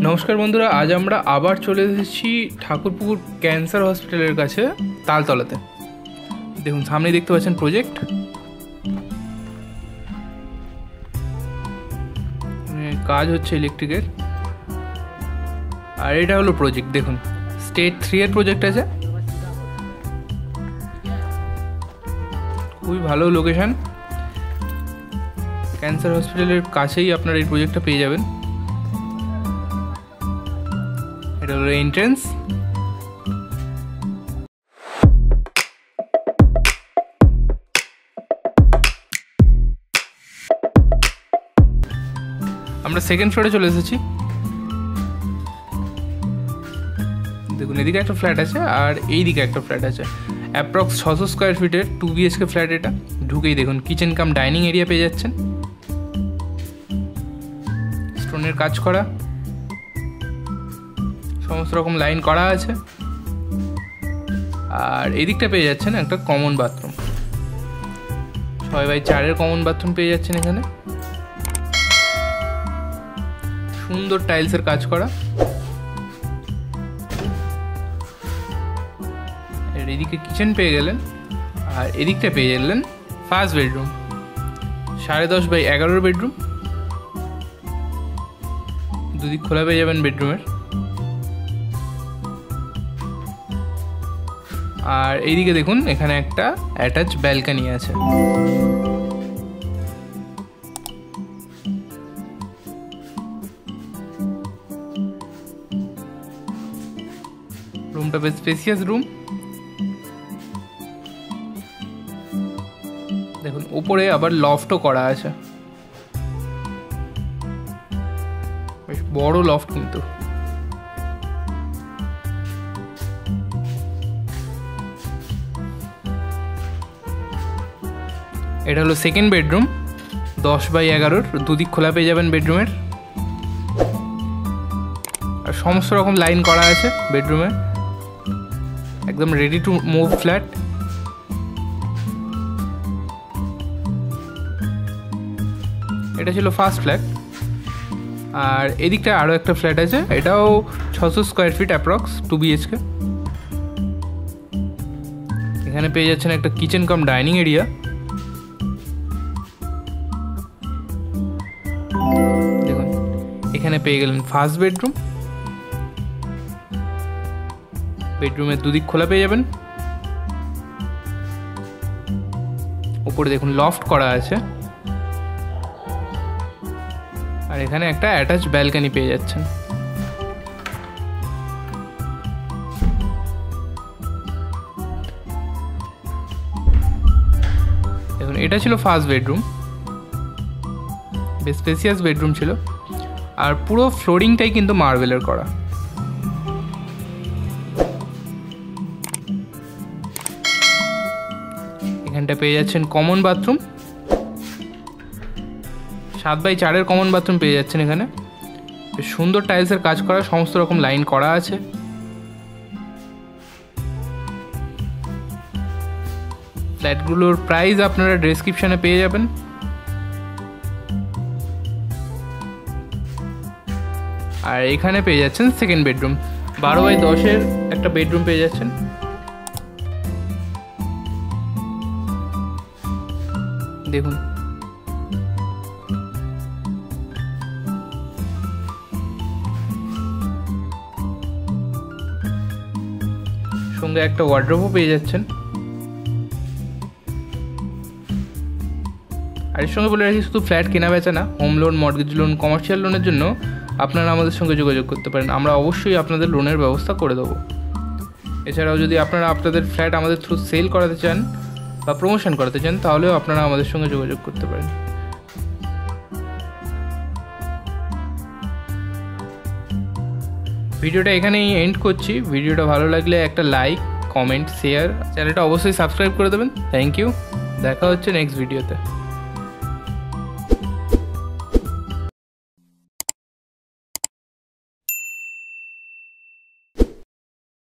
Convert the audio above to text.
নমস্কার বন্ধুরা, আজ আমরা আবার চলে এসেছি ঠাকুরপুকুর ক্যান্সার হসপিটালের কাছে তালতলাতে। দেখুন সামনে দেখতে পাচ্ছেন প্রজেক্ট, কাজ হচ্ছে ইলেকট্রিকের। আর এটা হলো প্রজেক্ট, দেখুন স্টেজ 3 এর প্রজেক্ট আছে। খুবই ভালো লোকেশন, ক্যান্সার হসপিটালের কাছেই আপনারা এই প্রজেক্টটা পেয়ে যাবেন। এটা হলো এন্ট্রেন্স। আমরা সেকেন্ড ফ্লোরে চলে এসেছি। দেখুন এদিকে একটা ফ্ল্যাট আছে আর এই দিকে একটা ফ্ল্যাট আছে। অ্যাপ্রক্স 600 স্কোয়ার ফিটের 2 BHK ফ্ল্যাট। এটা ঢুকেই দেখুন কিচেন কাম ডাইনিং এরিয়া পেয়ে যাচ্ছেন। স্টোনের কাজ করা, সমস্ত রকম লাইন করা আছে। আর এদিকটা পেয়ে যাচ্ছেন একটা কমন বাথরুম, 6x4 এর কমন বাথরুম পেয়ে যাচ্ছেন এখানে। সুন্দর টাইলসের কাজ করা। এদিকে কিচেন পেয়ে গেলেন আর এদিকটা পেয়ে গেলেন ফার্স্ট বেডরুম, 10.5x11 বেডরুম। দুদিক খোলা পেয়ে যাবেন বেডরুমের। আর এইদিকে দেখুন এখানে একটা অ্যাটাচ ব্যালকনি আছে। রুমটা বেশ স্পেসিয়াস রুম। দেখুন উপরে আবার লফটও করা আছে, বেশ বড় লফট কিন্তু। এটা হলো সেকেন্ড বেডরুম, 10x11, দুদিক খোলা পেয়ে যাবেন বেডরুমের। আর সমস্ত রকম লাইন করা আছে বেডরুমে, একদম রেডি টু মুভ ফ্ল্যাট। এটা ছিল ফার্স্ট ফ্ল্যাট। আর এদিকটা আরও একটা ফ্ল্যাট আছে, এটাও 600 স্কোয়ার ফিট অ্যাপ্রক্স 2 BHK। এখানে পেয়ে যাচ্ছেন একটা কিচেন কাম ডাইনিং এরিয়া। দেখুন এখানে পেয়ে গেলেন ফার্স্ট বেডরুম। বেডরুমের দুদিক খোলা পেয়ে যাবেন। উপরে দেখুন লফট করা আছে। আর এখানে একটা অ্যাটাচ ব্যালকনি পেয়ে যাচ্ছেন। দেখুন এটা ছিল ফার্স্ট বেডরুম, বেশ স্পেসিয়াস বেডরুম ছিল। আর পুরো ফ্লোরিংটাই কিন্তু মার্বেলের করা। এখানটা পেয়ে যাচ্ছেন কমন বাথরুম, 7x4 এর কমন বাথরুম পেয়ে যাচ্ছেন এখানে। বেশ সুন্দর টাইলসের কাজ করা, সমস্ত রকম লাইন করা আছে। ফ্ল্যাটগুলোর প্রাইস আপনারা ডেসক্রিপশনে পেয়ে যাবেন। আর এখানে পেয়ে যাচ্ছেন সেকেন্ড বেডরুম, 12x10 এর একটা বেডরুম পেয়ে যাচ্ছেন। দেখুন সঙ্গে একটা ওয়ার্ড্রোবও পেয়ে যাচ্ছেন। আর এর সঙ্গে বলে রাখি, শুধু ফ্ল্যাট কেনা বেচা না, home loan, mortgage loan, commercial লোনের জন্য আপনারা আমাদের সঙ্গে যোগাযোগ করতে পারেন। আমরা অবশ্যই আপনাদের লোনের ব্যবস্থা করে দেবো। এছাড়াও যদি আপনারা আপনাদের ফ্ল্যাট আমাদের থ্রু সেল করাতে চান বা প্রমোশন করাতে চান, তাহলেও আপনারা আমাদের সঙ্গে যোগাযোগ করতে পারেন। ভিডিওটা এখানেই এন্ড করছি। ভিডিওটা ভালো লাগলে একটা লাইক, কমেন্ট, শেয়ার, চ্যানেলটা অবশ্যই সাবস্ক্রাইব করে দেবেন। থ্যাংক ইউ, দেখা হচ্ছে নেক্সট ভিডিওতে।